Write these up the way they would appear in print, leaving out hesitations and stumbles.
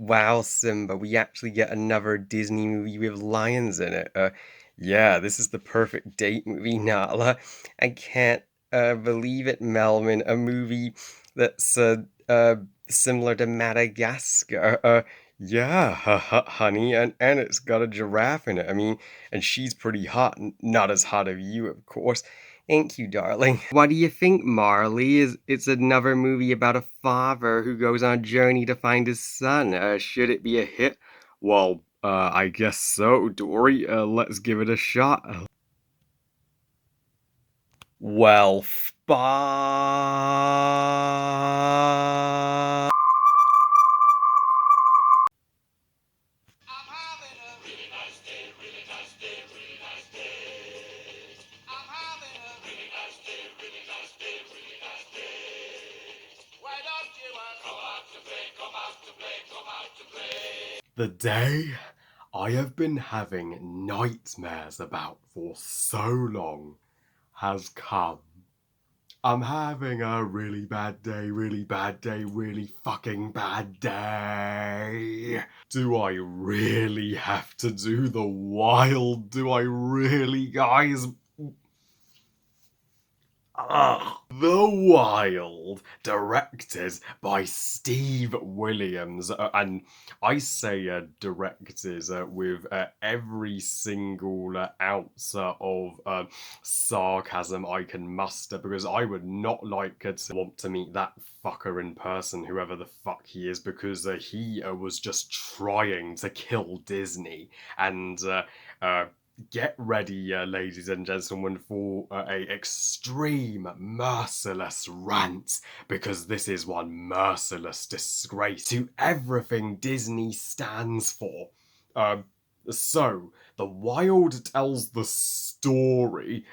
Wow, Simba, we actually get another Disney movie with lions in it. Yeah, this is the perfect date movie, Nala. I can't believe it, Melvin. A movie that's similar to Madagascar. Yeah, honey, and it's got a giraffe in it. I mean, and she's pretty hot. Not as hot as you, of course. Thank you, darling. What do you think, Marley? It's another movie about a father who goes on a journey to find his son. Should it be a hit? Well, I guess so, Dory. Let's give it a shot. Well, the day I have been having nightmares about for so long has come. I'm having a really bad day, really bad day, really fucking bad day. Do I really have to do the wild? Do I really, guys? Ugh. The Wild, directed by Steve Williams. And I say directed with every single ounce of sarcasm I can muster, because I would not like to want to meet that fucker in person, whoever the fuck he is, because he was just trying to kill Disney. And get ready, ladies and gentlemen, for a extreme, merciless rant, because this is one merciless disgrace to everything Disney stands for. So, The Wild tells the story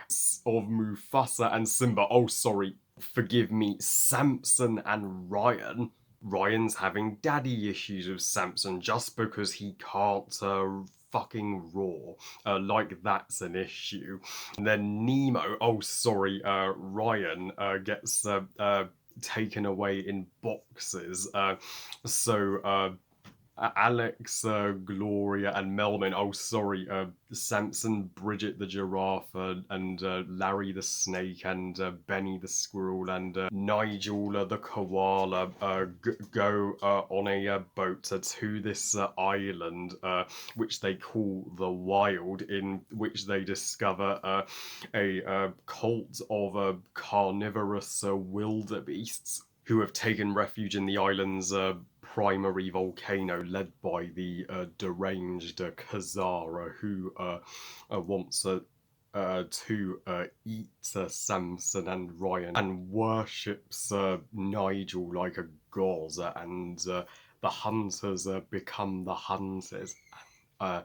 of Mufasa and Simba. Oh, sorry, forgive me, Samson and Ryan. Ryan's having daddy issues with Samson just because he can't fucking roar. Like that's an issue. And then Nemo, oh sorry, Ryan gets taken away in boxes. So Alex, Gloria, and Melvin. Oh, sorry, Samson, Bridget the giraffe, and Larry the snake, and Benny the squirrel, and Nigel the koala go on a boat to this island, which they call the Wild, in which they discover a cult of carnivorous wildebeests who have taken refuge in the island's primary volcano, led by the deranged Kazara, who wants to eat Samson and Ryan, and worships Nigel like a god, and the hunters become the hunters. Uh,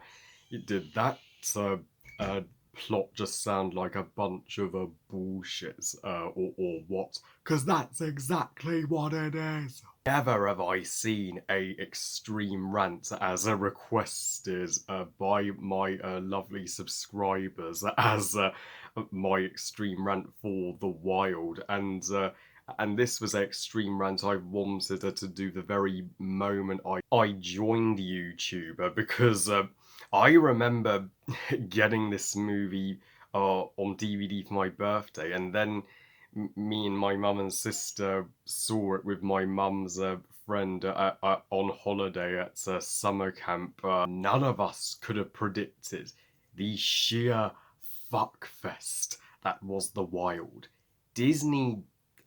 did that uh, plot just sound like a bunch of bullshit, or what? Because that's exactly what it is. Never have I seen a extreme rant as requested by my lovely subscribers as my extreme rant for The Wild, and this was an extreme rant I wanted to do the very moment I joined YouTube, because I remember getting this movie on DVD for my birthday, and then me and my mum and sister saw it with my mum's friend on holiday at summer camp. None of us could have predicted the sheer fuckfest that was The Wild. Disney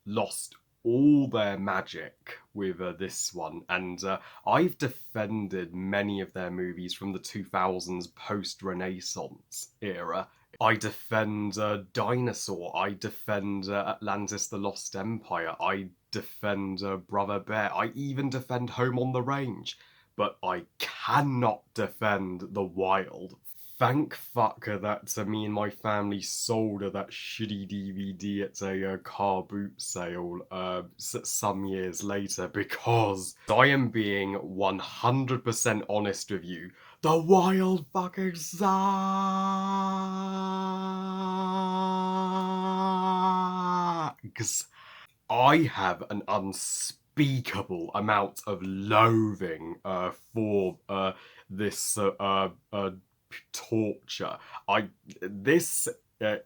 lost all their magic with this one, and I've defended many of their movies from the 2000s post-Renaissance era. I defend Dinosaur, I defend Atlantis the Lost Empire, I defend Brother Bear, I even defend Home on the Range, but I cannot defend The Wild. Thank fuck that me and my family sold that shitty DVD at a car boot sale some years later, because I am being 100% honest with you. The Wild fucking sucks! I have an unspeakable unspeakable amount of loathing for this torture. This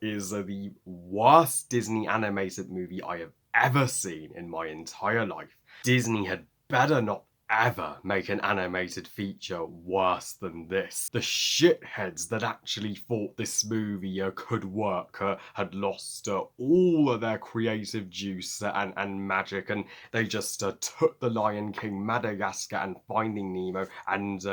is the worst Disney animated movie I have ever seen in my entire life. Disney had better not ever make an animated feature worse than this. The shitheads that actually thought this movie could work had lost all of their creative juice and magic, and they just took The Lion King, Madagascar, and Finding Nemo and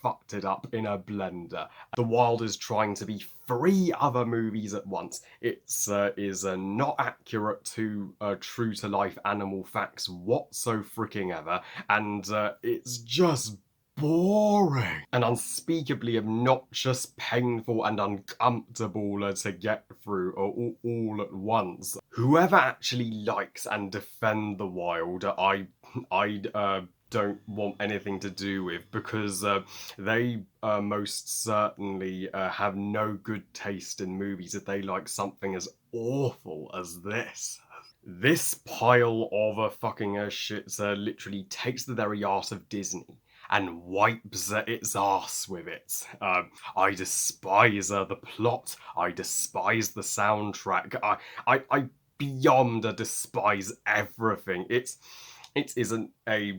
fucked it up in a blender. The Wild is trying to be 3 other movies at once. It is not accurate to true to life animal facts whatso freaking ever, and it's just boring and unspeakably obnoxious, painful, and uncomfortable to get through all at once. Whoever actually likes and defend the Wild, I don't want anything to do with, because they most certainly have no good taste in movies if they like something as awful as this. This pile of fucking shit literally takes the very art of Disney and wipes its ass with it. I despise the plot. I despise the soundtrack. I beyond despise everything. It isn't a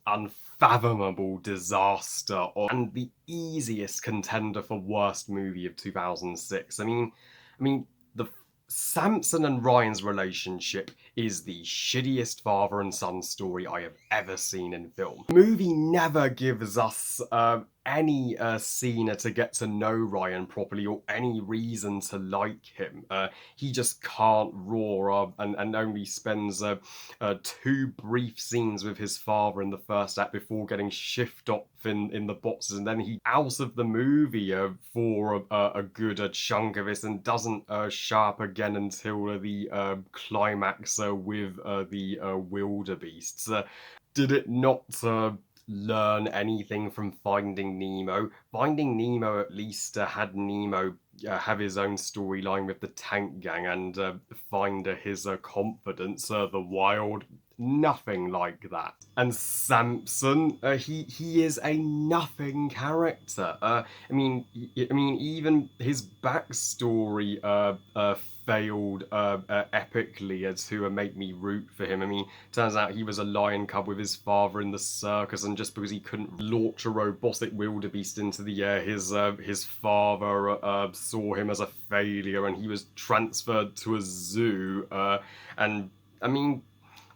unfathomable disaster, and the easiest contender for worst movie of 2006. I mean, the Samson and Ryan's relationship is the shittiest father and son story I have ever seen in film. The movie never gives us any scene to get to know Ryan properly or any reason to like him. He just can't roar and only spends 2 brief scenes with his father in the first act before getting shift off in the boxes, and then he out of the movie for a good chunk of it, and doesn't show up again until the climax with the wildebeests. Did it not learn anything from Finding Nemo? Finding Nemo at least had Nemo have his own storyline with the tank gang and find his confidence. The Wild, nothing like that. And Samson, he is a nothing character. I mean, even his backstory failed epically to make me root for him. I mean, turns out he was a lion cub with his father in the circus, and just because he couldn't launch a robotic wildebeest into the air, his father saw him as a failure, and he was transferred to a zoo. And I mean,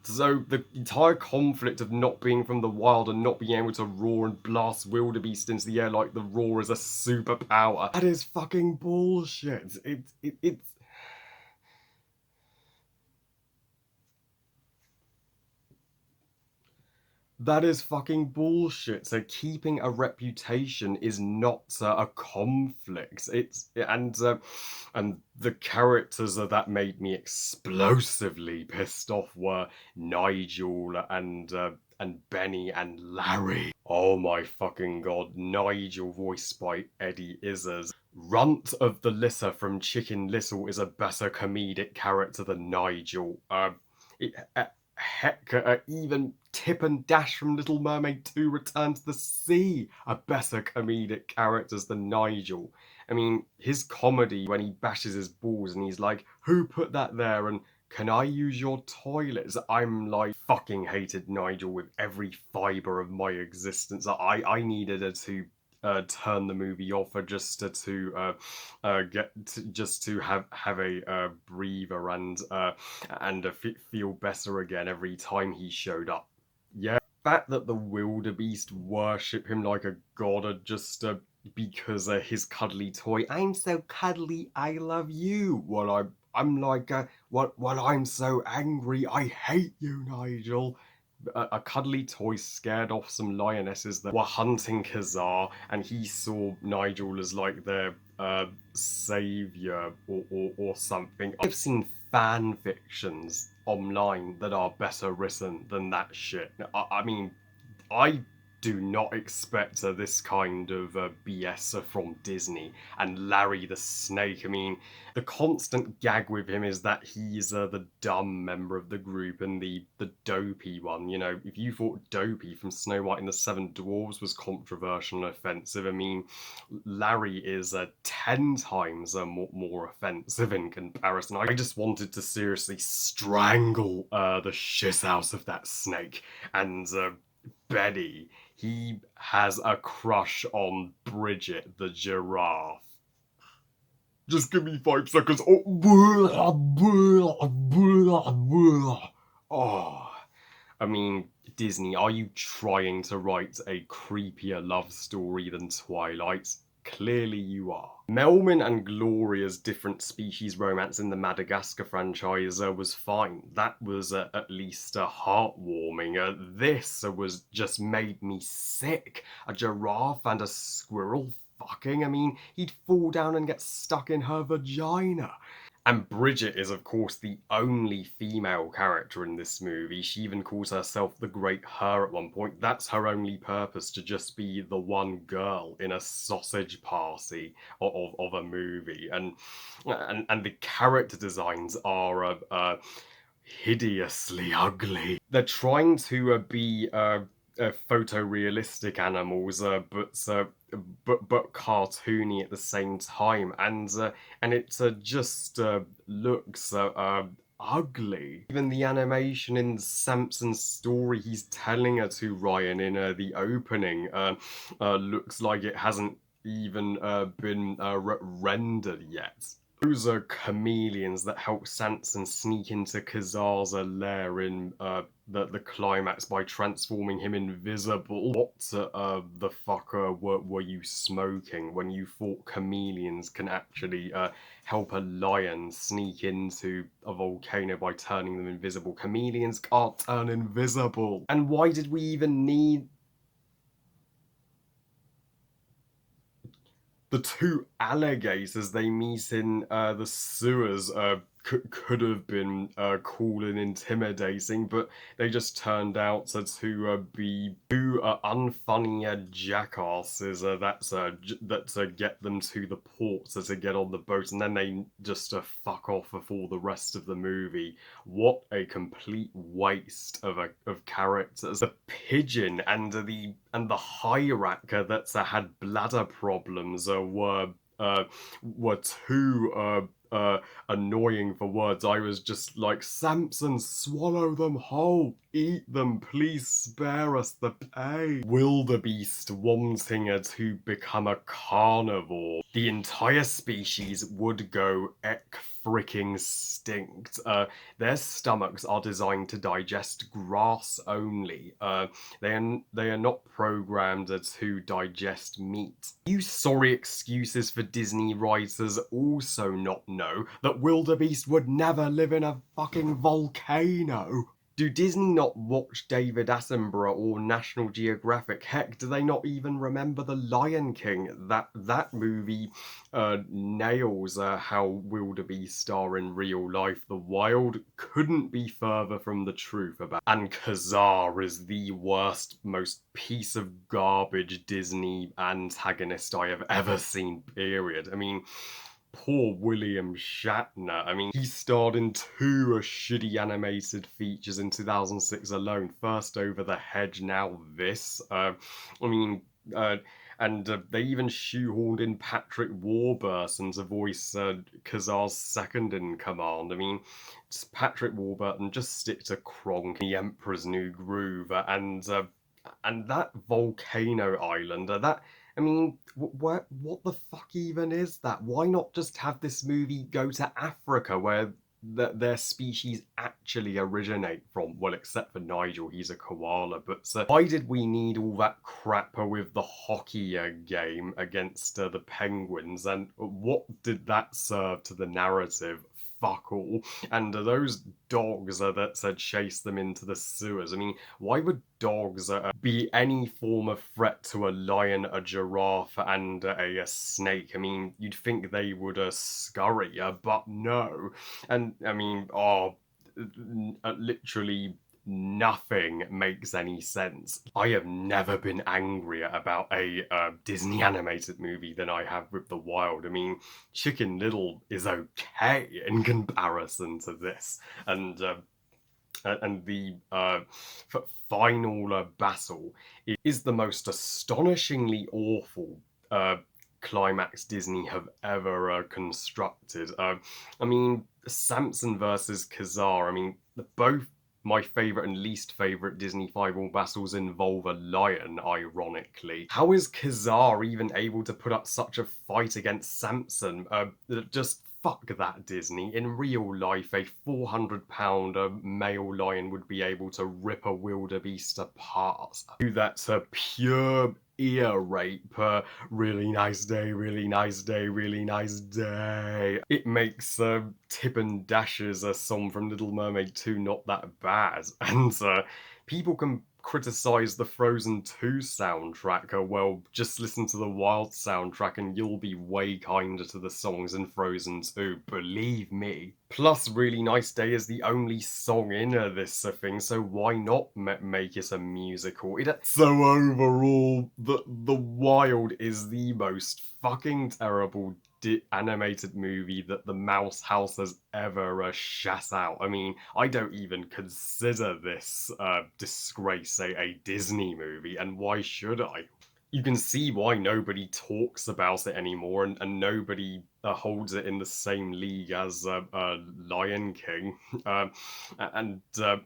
so the entire conflict of not being from the wild and not being able to roar and blast wildebeest into the air like the roar is a superpower, that is fucking bullshit. It's That is fucking bullshit. So keeping a reputation is not a conflict. And the characters that made me explosively pissed off were Nigel and Benny and Larry. Oh my fucking god! Nigel, voiced by Eddie Izzard. Runt of the Litter from Chicken Little is a better comedic character than Nigel. It, Heck, even Tip and Dash from Little Mermaid 2 Return to the Sea are better comedic characters than Nigel. I mean, his comedy when he bashes his balls and he's like, who put that there? And can I use your toilets? I'm like, fucking hated Nigel with every fibre of my existence. I needed to turn the movie off just to have a breather and feel better again every time he showed up. Yeah, the fact that the wildebeest worship him like a god just because his cuddly toy. I'm so cuddly, I love you. I'm like, while I'm so angry, I hate you, Nigel. A cuddly toy scared off some lionesses that were hunting Kazar, and he saw Nigel as like their savior or something. I've seen fan fictions online that are better written than that shit. I mean, I do not expect this kind of BS from Disney. And Larry the Snake, I mean, the constant gag with him is that he's the dumb member of the group and the dopey one. You know, if you thought Dopey from Snow White and the Seven Dwarfs was controversial and offensive, I mean, Larry is 10 times more offensive in comparison. I just wanted to seriously strangle the shit out of that snake. And Benny, he has a crush on Bridget the giraffe. Just give me 5 seconds. Oh, I mean, Disney, are you trying to write a creepier love story than Twilight? Clearly you are. Melman and Gloria's different species romance in the Madagascar franchise was fine. That was at least heartwarming. This was just made me sick. A giraffe and a squirrel fucking. I mean, he'd fall down and get stuck in her vagina. And Bridget is, of course, the only female character in this movie. She even calls herself the Great Her at one point. That's her only purpose, to just be the one girl in a sausage party of a movie. And the character designs are hideously ugly. They're trying to be photorealistic animals, but cartoony at the same time, and it just looks ugly. Even the animation in Samson's story he's telling her to Ryan in the opening looks like it hasn't even been rendered yet. Those are chameleons that help Samson sneak into Kazar's lair in the climax by transforming him invisible. What the fuck were you smoking when you thought chameleons can actually help a lion sneak into a volcano by turning them invisible? Chameleons can't turn invisible. And why did we even need the two alligators they meet in the sewers could have been cool and intimidating, but they just turned out to be two unfunny jackasses that get them to the port to get on the boat, and then they just fuck off for the rest of the movie. What a complete waste of characters. The pigeon and the hierarcher that had bladder problems were too annoying for words. I was just like, Samson, swallow them whole, eat them, please spare us the pain. Wildebeest wanting to become a carnivore. The entire species would go freaking stinkt. Their stomachs are designed to digest grass only. They are not programmed to digest meat. You sorry excuses for Disney writers also not know that wildebeest would never live in a fucking volcano. Do Disney not watch David Attenborough or National Geographic? Heck, do they not even remember The Lion King? That movie nails how wildebeest are in real life. The wild couldn't be further from the truth about. And Kazar is the worst, most piece of garbage Disney antagonist I have ever seen, period. I mean, poor William Shatner. I mean, he starred in two shitty animated features in 2006 alone. First Over the Hedge, now this. I mean, and they even shoehorned in Patrick Warburton to voice Kazar's second in command. I mean, just Patrick Warburton, just stick to Kronk, The Emperor's New Groove, and that volcano island. That I mean, what the fuck even is that? Why not just have this movie go to Africa, where their species actually originate from? Well, except for Nigel, he's a koala. But why did we need all that crap with the hockey game against the Penguins? And what did that serve to the narrative? Fuck all. And those dogs that chase them into the sewers. I mean, why would dogs be any form of threat to a lion, a giraffe, and a snake? I mean, you'd think they would scurry, but no. And I mean, literally nothing makes any sense. I have never been angrier about a Disney animated movie than I have with The Wild. I mean, Chicken Little is okay in comparison to this, and the final battle is the most astonishingly awful climax Disney have ever constructed. I mean, Samson versus Kazar. I mean, both my favourite and least favourite Disney final battles involve a lion, ironically. How is Kazar even able to put up such a fight against Samson? Just fuck that, Disney. In real life, a 400-pound male lion would be able to rip a wildebeest apart. That's a pure ear rape. Really nice day, really nice day, really nice day. It makes Tip and Dash's a song from Little Mermaid 2 not that bad. And people can criticize the Frozen 2 soundtrack. Well, just listen to the Wild soundtrack and you'll be way kinder to the songs in Frozen 2, believe me. Plus, Really Nice Day is the only song in this thing, so why not make it a musical? So overall, the Wild is the most fucking terrible animated movie that the Mouse House has ever shat out. I mean, I don't even consider this disgrace a Disney movie, and why should I? You can see why nobody talks about it anymore, and nobody holds it in the same league as Lion King. Um, and uh,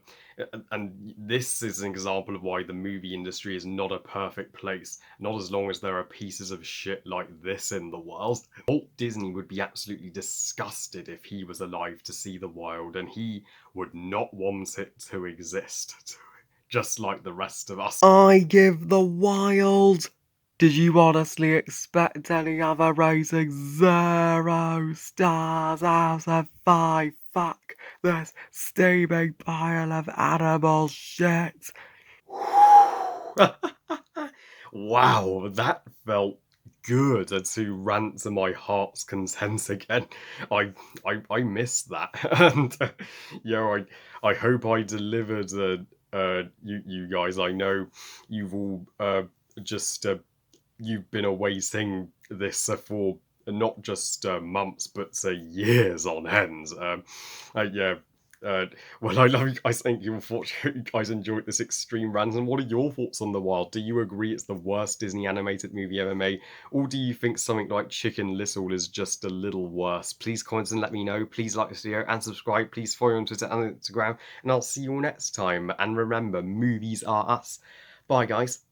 and this is an example of why the movie industry is not a perfect place, not as long as there are pieces of shit like this in the world. Walt Disney would be absolutely disgusted if he was alive to see The Wild, and he would not want it to exist, just like the rest of us. I give The Wild. Did you honestly expect any other rating? 0 stars out of 5. Fuck this steaming pile of animal shit. Wow, that felt good to rant to my heart's content again. I missed that, and yeah, I hope I delivered. You guys, I know you've all just you've been awaiting this for not just months but years on end. Yeah. Well, I love you guys. Thank you for watching. You guys enjoyed this extreme rant. And what are your thoughts on The Wild? Do you agree it's the worst Disney animated movie ever made? Or do you think something like Chicken Little is just a little worse? Please comment and let me know. Please like this video and subscribe. Please follow me on Twitter and Instagram. And I'll see you all next time. And remember, movies are us. Bye, guys.